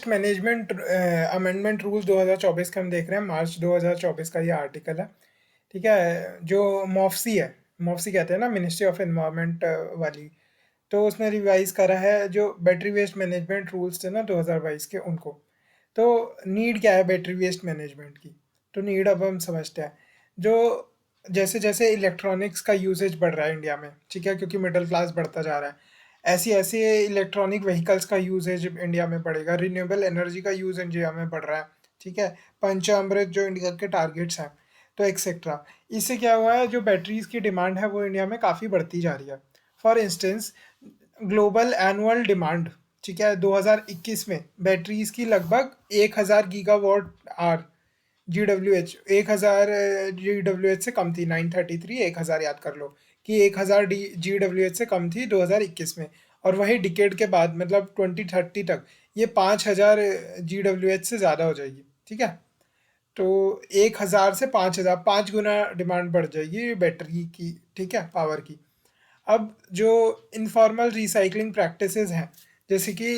Management amendment rules 2024 का हम देख रहे हैं, मार्च 2024 का ये आर्टिकल है। ठीक है, जो मॉफसी है, मॉफसी कहते हैं ना, मिनिस्ट्री ऑफ एनवायरनमेंट वाली, तो उसने रिवाइज करा है जो बैटरी वेस्ट मैनेजमेंट रूल्स थे ना 2022 के, उनको। तो नीड क्या है बैटरी वेस्ट मैनेजमेंट की? तो नीड अब हम समझते हैं। जो जैसे जैसे इलेक्ट्रॉनिक्स का यूसेज बढ़ रहा है इंडिया में, ठीक है, क्योंकि मिडिल क्लास बढ़ता जा रहा है, ऐसी ऐसे इलेक्ट्रॉनिक व्हीकल्स का यूसेज इंडिया में बढ़ेगा, रिन्यूएबल एनर्जी का यूज़ इंडिया में बढ़ रहा है। ठीक है, पंचामृत जो इंडिया के टारगेट्स हैं, तो एक्सेट्रा। इससे क्या हुआ है, जो बैटरीज की डिमांड है वो इंडिया में काफ़ी बढ़ती जा रही है। For instance, global annual demand, ठीक है, 2021 में बैटरीज की लगभग 1000 गीगावाट आर, GWH 1000 GWH से कम थी, 933, 1000 याद कर लो कि 1000 GWH से कम थी 2021 में। और वही डिकेड के बाद मतलब 2030 तक ये 5000 GWH से ज़्यादा हो जाएगी। ठीक है, तो 1000 से 5000, 5 गुना डिमांड बढ़ जाएगी बैटरी की, ठीक है, पावर की। अब जो इनफॉर्मल रिसाइकलिंग प्रैक्टिसेस हैं, जैसे कि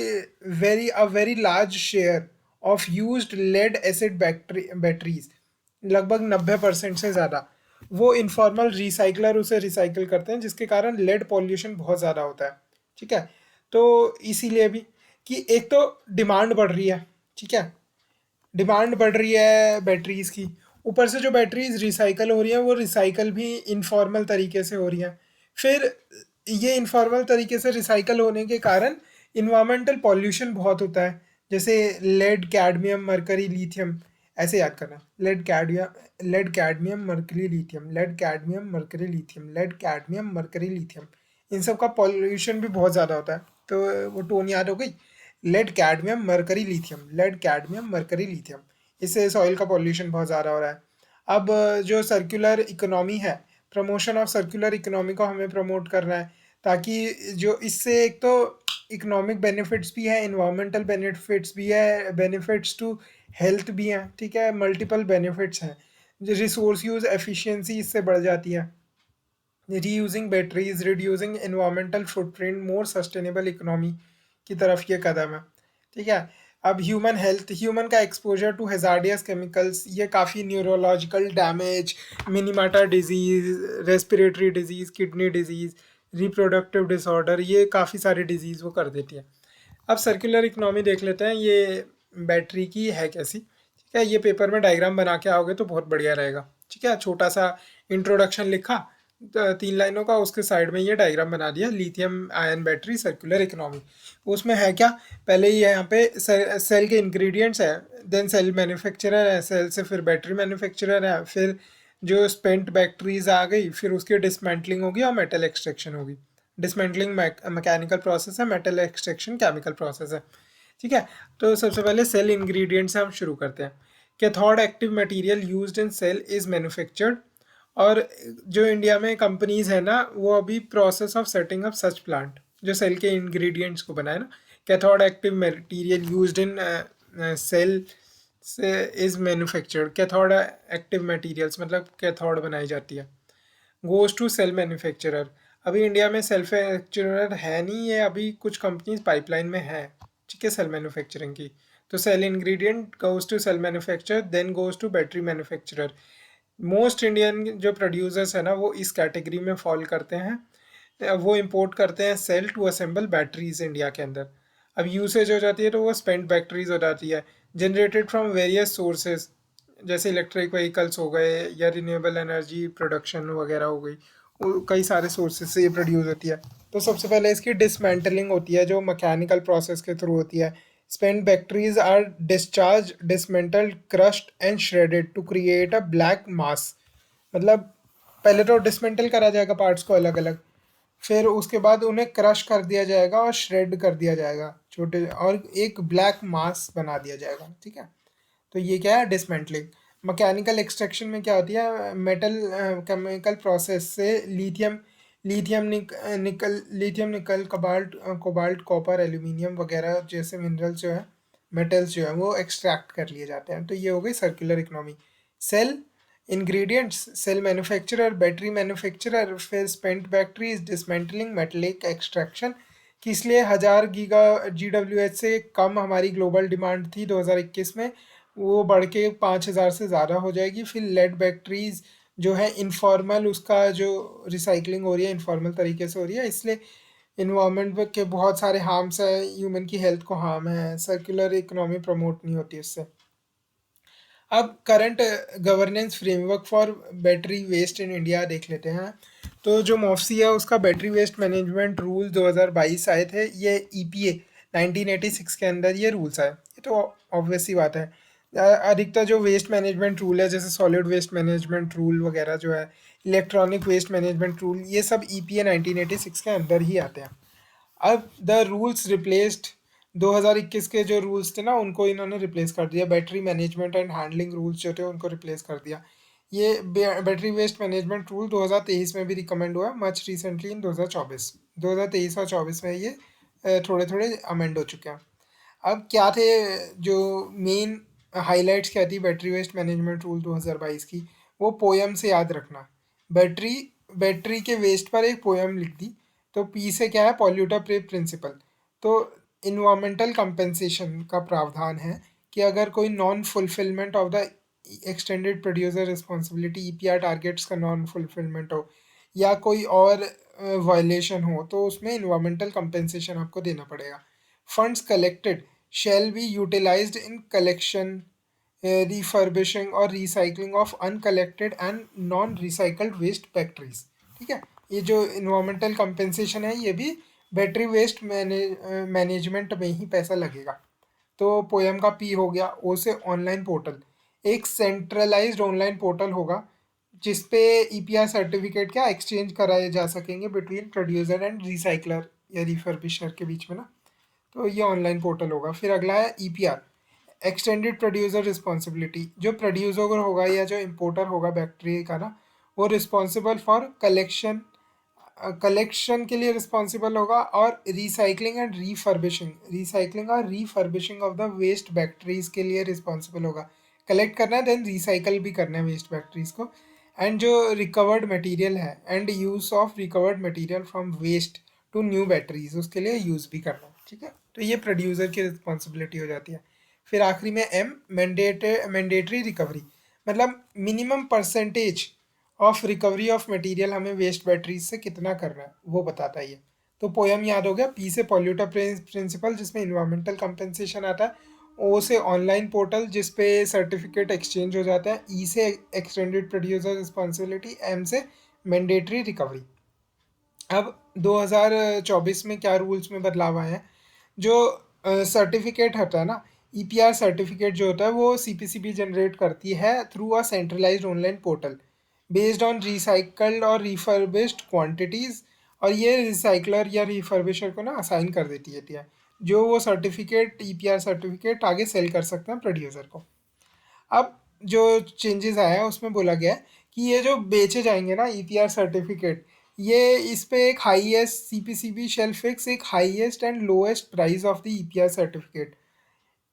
very large share of used lead acid batteries, लगभग 90% से ज़्यादा, वो इनफॉर्मल रिसाइकलर उसे रिसाइकल करते हैं, जिसके कारण लेड पॉल्यूशन बहुत ज़्यादा होता है। ठीक है, तो इसीलिए भी कि एक तो डिमांड बढ़ रही है, ठीक है, डिमांड बढ़ रही है बैटरीज की, ऊपर से जो बैटरीज रिसाइकल हो रही हैं वो रिसाइकल भी इनफॉर्मल तरीके से हो रही हैं। फिर ये इनफॉर्मल तरीके से रिसाइकल होने के कारण इन्वायरमेंटल पॉल्यूशन बहुत होता है, जैसे लेड कैडमियम मरकरी लिथियम, ऐसे याद करना, lead cadmium mercury lithium, lead cadmium mercury lithium, lead cadmium mercury lithium, इन सब का पॉल्यूशन भी बहुत ज़्यादा होता है। तो वो टोन याद हो गई, lead cadmium mercury lithium, lead cadmium mercury lithium, इससे सॉइल का पॉल्यूशन बहुत ज़्यादा हो रहा है। अब जो सर्कुलर इकोनॉमी है, प्रमोशन ऑफ सर्कुलर इकोनॉमी को हमें प्रमोट करना है, ताकि जो इससे एक तो इकोनॉमिक बेनिफिट्स भी है, इन्वायरमेंटल बेनिफिट्स भी है, बेनिफिट्स टू हेल्थ भी हैं, ठीक है, मल्टीपल बेनिफिट्स हैं। जो रिसोर्स यूज एफिशिएंसी इससे बढ़ जाती है, reusing batteries, reducing environmental footprint, more sustainable economy की तरफ ये कदम है। ठीक है, अब ह्यूमन हेल्थ, ह्यूमन का एक्सपोजर टू हेजार्डियस केमिकल्स, ये काफ़ी neurological damage, मिनीमाटा disease, respiratory disease, kidney disease, reproductive disorder, ये काफ़ी सारी डिजीज़ वो कर देती है। अब सर्कुलर इकोनॉमी देख लेते हैं, ये बैटरी की है कैसी। ठीक है, ये पेपर में डायग्राम बना के आओगे तो बहुत बढ़िया रहेगा। ठीक है, छोटा सा इंट्रोडक्शन लिखा, 3 लाइनों का, उसके साइड में ये डायग्राम बना दिया, lithium ion battery circular economy. उसमें है क्या, पहले ये यहाँ पे सेल के इंग्रेडिएंट्स है, देन सेल मैन्युफैक्चरर है, सेल से फिर बैटरी मैन्युफैक्चरर है, फिर जो स्पेंट बैटरीज आ गई, फिर उसकी डिसमेंटलिंग होगी और मेटल एक्सट्रैक्शन होगी। डिसमेंटलिंग मैकेनिकल प्रोसेस है, मेटल एक्सट्रैक्शन केमिकल प्रोसेस है। ठीक है, तो सबसे पहले सेल इंग्रेडिएंट से हम शुरू करते हैं। Cathode active material used in cell is manufactured, और जो इंडिया में कंपनीज है ना, वो अभी process of setting up such plant, जो सेल के इंग्रेडिएंट्स को बनाए ना, cathode active material used in cell से is manufactured, cathode active materials मतलब कैथोड बनाई जाती है, गोज टू सेल मैन्युफैक्चरर। अभी इंडिया में सेल मैन्युफैक्चरर है नहीं, ये अभी कुछ कंपनीज पाइपलाइन में है, ठीक है, सेल मैन्युफैक्चरिंग की। तो cell ingredient goes to cell manufacturer, then goes to battery manufacturer. Most Indian जो प्रोड्यूसर्स है ना, वो इस कैटेगरी में फॉल करते हैं, वो इंपोर्ट करते हैं cell to assemble batteries India के अंदर। अब यूसेज हो जाती है तो वो स्पेंट बैटरीज हो जाती है, जनरेटेड फ्रॉम वेरियस सोर्सेज, जैसे इलेक्ट्रिक व्हीकल्स हो गए या रिन्यूएबल एनर्जी प्रोडक्शन वगैरह हो गई, कई सारे सोर्सेज से ये प्रोड्यूस होती है। तो सबसे पहले इसकी डिसमेंटलिंग होती है, जो मैकेनिकल प्रोसेस के थ्रू होती है। Spent batteries are discharge, dismantled, crushed and shredded to create a black mass. मतलब पहले तो डिसमेंटल करा जाएगा पार्ट्स को अलग अलग, फिर उसके बाद उन्हें क्रश कर दिया जाएगा और श्रेड कर दिया जाएगा छोटे, और एक ब्लैक मास बना दिया जाएगा। ठीक है, तो ये क्या है, डिसमेंटलिंग। मैकेनिकल एक्सट्रैक्शन में क्या होती है, मेटल केमिकल प्रोसेस से lithium nickel cobalt, copper, aluminium वगैरह जैसे मिनरल्स जो है, मेटल्स जो है, वो एक्सट्रैक्ट कर लिए जाते हैं। तो ये हो गई circular economy. Cell ingredients, cell manufacturer, battery manufacturer, फिर spent batteries, dismantling, metallic extraction, किस लिए 1000 गीगा GWH से कम हमारी ग्लोबल डिमांड थी 2021 में, वो बढ़ के 5000 से ज़्यादा हो जाएगी। फिर लेड बैटरीज जो है इनफॉर्मल, उसका जो रिसाइकलिंग हो रही है इनफॉर्मल तरीके से हो रही है, इसलिए इन्वायरमेंट के बहुत सारे हार्म्स है, ह्यूमन की हेल्थ को हार्म है, सर्कुलर इकोनॉमी प्रमोट नहीं होती इससे। अब current governance framework for battery waste in India देख लेते हैं। तो जो मॉफ्सी है उसका बैटरी वेस्ट मैनेजमेंट रूल 2022 आए थे, ये EPA 1986 के अंदर ये रूल्स आए। ये तो ऑब्वियस सी बात है। अधिकतर जो वेस्ट मैनेजमेंट रूल है जैसे सॉलिड वेस्ट मैनेजमेंट रूल वगैरह जो है, इलेक्ट्रॉनिक वेस्ट मैनेजमेंट रूल, ये सब EPA 1986 के अंदर ही आते हैं। अब द रूल्स रिप्लेस्ड 2021 के जो रूल्स थे ना उनको इन्होंने रिप्लेस कर दिया, battery management and handling rules जो थे उनको रिप्लेस कर दिया। ये बैटरी वेस्ट मैनेजमेंट रूल 2023 में भी रिकमेंड हुआ, मच रिसेंटली इन 2023 और 24 में ये थोड़े थोड़े अमेंड हो चुके हैं। अब क्या थे जो मेन हाइलाइट्स क्या थी बैटरी वेस्ट मैनेजमेंट रूल 2022 की, वो पोयम से याद रखना। बैटरी बैटरी के वेस्ट पर एक पोयम लिख दी। तो पी से क्या है, पॉल्यूटर पे प्रिंसिपल। तो इन्वायरमेंटल कंपेंसेशन का प्रावधान है कि अगर कोई non fulfilment of the extended producer responsibility EPR targets का नॉन फुलफिलमेंट हो या कोई और वायलेशन हो तो उसमें इन्वायरमेंटल कंपेंसेशन आपको देना पड़ेगा। Funds collected shall be utilized in collection, refurbishing और recycling of uncollected and non-recycled waste batteries। ठीक है, ये जो environmental compensation है ये भी बैटरी वेस्ट मैनेजमेंट में ही पैसा लगेगा। तो पोयम का पी हो गया। ओ से ऑनलाइन पोर्टल, एक सेंट्रलाइज्ड ऑनलाइन पोर्टल होगा जिसपे EPR सर्टिफिकेट क्या एक्सचेंज कराए जा सकेंगे बिटवीन प्रोड्यूसर एंड रिसाइकलर या रिफर्बिशर के बीच में ना। तो ये ऑनलाइन पोर्टल होगा। फिर अगला है EPR एक्सटेंडेड प्रोड्यूसर रिस्पॉन्सिबिलिटी। जो प्रोड्यूसर होगा या जो इम्पोर्टर होगा बैटरी का ना, वो रिस्पॉन्सिबल फॉर कलेक्शन के लिए रिस्पॉन्सिबल होगा और recycling and refurbishing of the waste batteries के लिए रिस्पॉन्सिबल होगा। कलेक्ट करना है देन रिसाइकल भी करना है वेस्ट बैटरीज को। एंड जो रिकवर्ड मटेरियल है and use of recovered material from waste to new batteries, उसके लिए यूज़ भी करना है। ठीक है, तो ये प्रोड्यूसर की रिस्पॉन्सिबिलिटी हो जाती है। फिर आखिरी में M, मैंडेटरी रिकवरी, मतलब minimum percentage of recovery of material हमें वेस्ट बैटरीज से कितना करना है वो बताता है ये। तो पोयम याद हो गया। P से पॉल्यूटर प्रिंसिपल जिसमें इन्वायरमेंटल कंपेंसेशन आता है। O से ऑनलाइन पोर्टल जिसपे सर्टिफिकेट एक्सचेंज हो जाता है। E से एक्सटेंडेड प्रोड्यूसर रिस्पॉन्सिबिलिटी। M से मैंडेटरी रिकवरी। अब 2024 में क्या रूल्स में बदलाव आए हैं। जो सर्टिफिकेट होता है ना, EPR सर्टिफिकेट जो होता है वो CPCB जनरेट करती है through a centralised online portal based on recycled और रिफर्बिश्ड क्वांटिटीज़। और ये रिसाइकलर या रिफर्बिशर को ना असाइन कर देती है, जो वो सर्टिफिकेट EPR सर्टिफिकेट आगे सेल कर सकते हैं प्रोड्यूसर को। अब जो चेंजेस आया है उसमें बोला गया है कि ये जो बेचे जाएंगे ना EPR सर्टिफिकेट, ये इस पे एक हाईएस्ट CPCB शेल फिक्स एक highest and lowest price of the EPR certificate.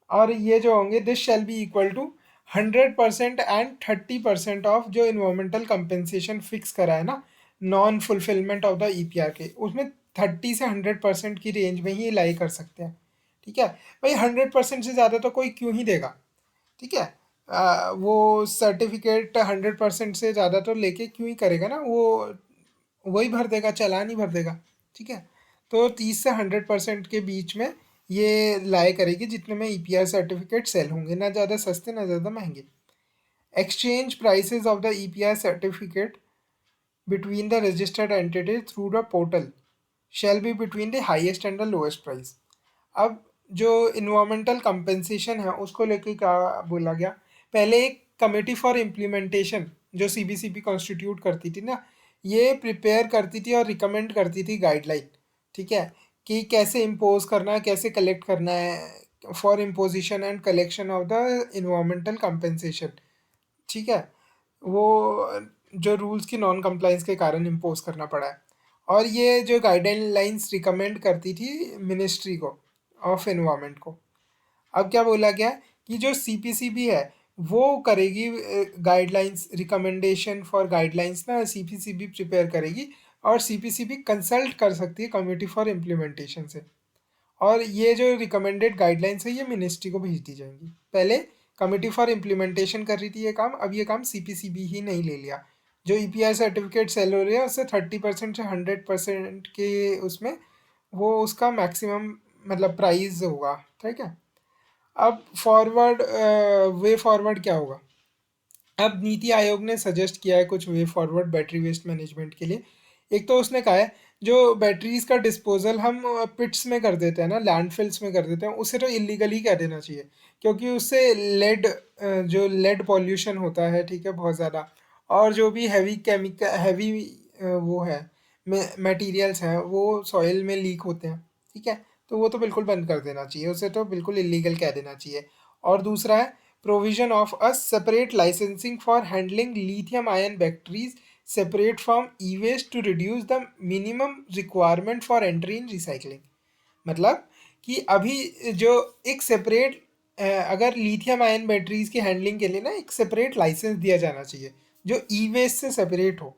और ये जो होंगे this shall be equal to 100% and 30% of जो इन्वायरमेंटल कंपेंसेशन फिक्स करा है ना non fulfilment of the EPR के, उसमें 30 से 100% की रेंज में ही लाई कर सकते हैं। ठीक है भाई, 100% से ज़्यादा तो कोई क्यों ही देगा। ठीक है, वो सर्टिफिकेट 100% से ज़्यादा तो लेके क्यों ही करेगा ना, वो वही भर देगा, चालान ही भर देगा। ठीक है, तो 30 से 100% के बीच में ये लाए करेगी जितने में EPR सर्टिफिकेट सेल होंगे, ना ज़्यादा सस्ते ना ज़्यादा महंगे। Exchange prices of the EPR certificate between the registered entity through the portal shall be between the highest and the lowest price. अब जो इन्वायरमेंटल कंपेंसेशन है उसको लेके क्या बोला गया, पहले एक कमेटी फॉर इम्प्लीमेंटेशन जो CBCB कॉन्स्टिट्यूट करती थी ना, ये प्रिपेयर करती थी और रिकमेंड करती थी गाइडलाइन। ठीक है, कि कैसे इम्पोज करना है, कैसे कलेक्ट करना है for imposition and collection of the environmental compensation. ठीक है, वो जो रूल्स की नॉन कंप्लाइंस के कारण इम्पोज करना पड़ा है। और ये जो गाइडलाइंस रिकमेंड करती थी मिनिस्ट्री को ऑफ एनवायरनमेंट को। अब क्या बोला गया कि जो CPCB है वो करेगी गाइडलाइंस, रिकमेंडेशन फॉर गाइडलाइंस ना CPCB प्रिपेयर करेगी और सीपीसीबी कंसल्ट कर सकती है कमेटी फॉर इम्प्लीमेंटेशन से। और ये जो रिकमेंडेड गाइडलाइंस है ये मिनिस्ट्री को भेज दी जाएंगी। पहले कमेटी फॉर इम्प्लीमेंटेशन कर रही थी ये काम, अब ये काम सीपीसीबी ही नहीं ले लिया। जो ईपीआई सर्टिफिकेट सेल हो रहे हैं उससे 30% से 100% के उसमें वो उसका मैक्सिमम मतलब प्राइस होगा, ठीक है। अब फॉरवर्ड वे फॉरवर्ड क्या होगा। अब नीति आयोग ने सजेस्ट किया है कुछ way forward battery waste management के लिए। एक तो उसने कहा है जो बैटरीज का डिस्पोजल हम पिट्स में कर देते हैं ना, लैंडफिल्स में कर देते हैं, उसे तो इलीगल ही कह देना चाहिए, क्योंकि उससे लेड जो लेड पॉल्यूशन होता है, ठीक है, बहुत ज़्यादा। और जो भी हैवी केमिकल हैवी वो है मटेरियल्स हैं वो सॉइल में लीक होते हैं, ठीक है। तो वो तो बिल्कुल बंद कर देना चाहिए, उसे तो बिल्कुल इलीगल कह देना चाहिए। और दूसरा है provision of a separate licensing for handling lithium ion batteries separate from e-waste to reduce the minimum requirement for entry in recycling। मतलब कि अभी जो एक सेपरेट अगर लिथियम आयन बैटरीज की हैंडलिंग के लिए ना एक सेपरेट लाइसेंस दिया जाना चाहिए जो ई वेस्ट से सेपरेट हो,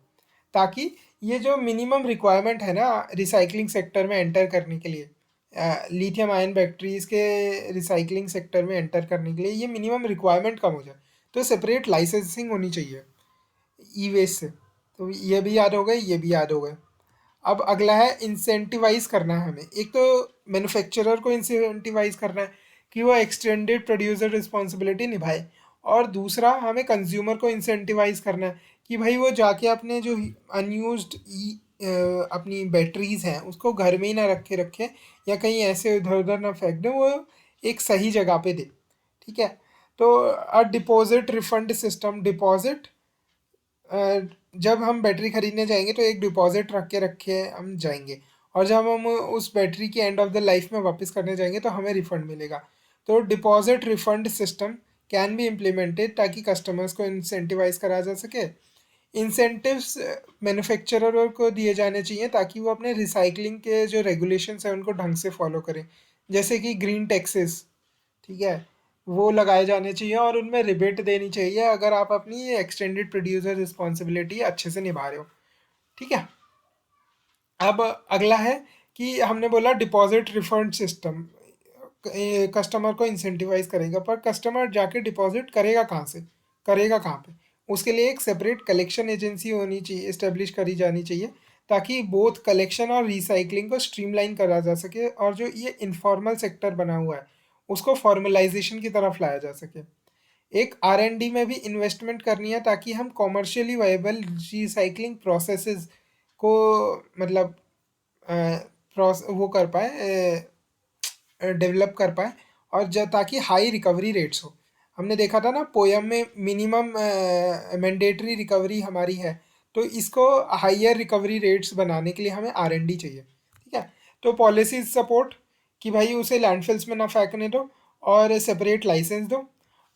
ताकि ये जो मिनिमम रिक्वायरमेंट है ना रिसाइकलिंग सेक्टर में एंटर करने के लिए, लिथियम आयन बैटरीज के रिसाइकलिंग सेक्टर में एंटर करने के लिए ये मिनिमम रिक्वायरमेंट कम हो जाए, तो सेपरेट लाइसेंसिंग होनी चाहिए ई वेस्ट से। तो ये भी याद हो गए, ये भी याद हो गए। अब अगला है इंसेंटिवाइज करना है हमें। एक तो मैन्युफैक्चरर को इंसेंटिवाइज करना है कि वो एक्सटेंडेड प्रोड्यूसर रिस्पॉन्सिबिलिटी निभाए, और दूसरा हमें कंज्यूमर को इंसेंटिवाइज करना है कि भाई वो जाके अपने जो अनयूज्ड अपनी बैटरीज हैं उसको घर में ही ना रखे रखे या कहीं ऐसे इधर उधर ना फेंक दें, वो एक सही जगह पे दे, ठीक है। तो डिपॉजिट रिफंड सिस्टम, डिपॉजिट जब हम बैटरी खरीदने जाएंगे तो एक डिपॉजिट रख के हम जाएंगे, और जब हम उस बैटरी की एंड ऑफ द लाइफ में वापस करने जाएंगे तो हमें रिफंड मिलेगा। तो deposit refund system can be implemented ताकि कस्टमर्स को इंसेंटिवाइज करा जा सके। इंसेंटिव्स मैन्युफैक्चरर को दिए जाने चाहिए ताकि वो अपने रिसाइकलिंग के जो रेगुलेशंस हैं उनको ढंग से फॉलो करें, जैसे कि ग्रीन टैक्सेस, ठीक है, वो लगाए जाने चाहिए और उनमें रिबेट देनी चाहिए अगर आप अपनी एक्सटेंडेड प्रोड्यूसर रिस्पॉन्सिबिलिटी अच्छे से निभा रहे हो, ठीक है। अब अगला है कि हमने बोला डिपॉजिट रिफंड सिस्टम कस्टमर को इंसेंटिवाइज करेगा, पर कस्टमर जाके डिपॉजिट करेगा कहाँ से, करेगा कहाँ पे। उसके लिए एक सेपरेट कलेक्शन एजेंसी होनी चाहिए, इस्टेब्लिश करी जानी चाहिए, ताकि बोथ कलेक्शन और रिसाइकलिंग को स्ट्रीमलाइन करा जा सके और जो ये इनफॉर्मल सेक्टर बना हुआ है उसको फॉर्मलाइजेशन की तरफ लाया जा सके। एक R&D में भी इन्वेस्टमेंट करनी है ताकि हम कॉमर्शियली वाइबल रिसाइकलिंग प्रोसेसेस को मतलब वो कर पाए, डेवलप कर पाए, और ताकि हाई रिकवरी रेट्स हो। हमने देखा था ना पोयम में मिनिमम मैंडेटरी रिकवरी हमारी है, तो इसको हाइयर रिकवरी रेट्स बनाने के लिए हमें R&D चाहिए, ठीक है। तो पॉलिसीज सपोर्ट कि भाई उसे लैंडफिल्स में ना फेंकने दो और सेपरेट लाइसेंस दो।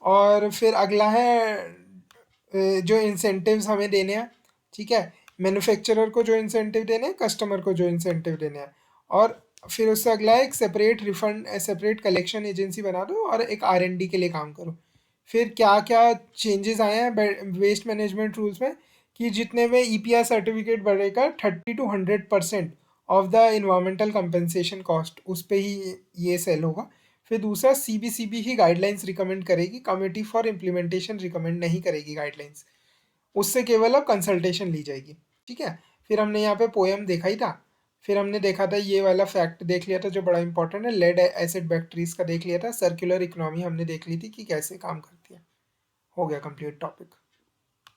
और फिर अगला है जो इंसेंटिव्स हमें देने हैं, ठीक है, मैन्युफैक्चरर को जो इंसेंटिव देने हैं, कस्टमर को जो इंसेंटिव देने हैं। और फिर उससे अगला है एक separate refund separate collection agency बना दो और एक R&D के लिए काम करो। फिर क्या क्या चेंजेस आए हैं वेस्ट मैनेजमेंट रूल्स में कि जितने में EPR सर्टिफिकेट बढ़ेगा 30 to 100% of the environmental compensation cost उस पर ही ये सेल होगा। फिर दूसरा CBCB ही गाइडलाइंस रिकमेंड करेगी, कमेटी फॉर इम्प्लीमेंटेशन रिकमेंड नहीं करेगी गाइडलाइंस, उससे केवल अब कंसल्टेशन ली जाएगी, ठीक है। फिर हमने यहाँ पे पोएम देखा ही था, फिर हमने देखा था ये वाला फैक्ट देख लिया था जो बड़ा इंपॉर्टेंट है, लेड एसिड बैटरीज का देख लिया था, सर्कुलर इकोनॉमी हमने देख ली थी कि कैसे काम करती है। हो गया कंप्लीट टॉपिक।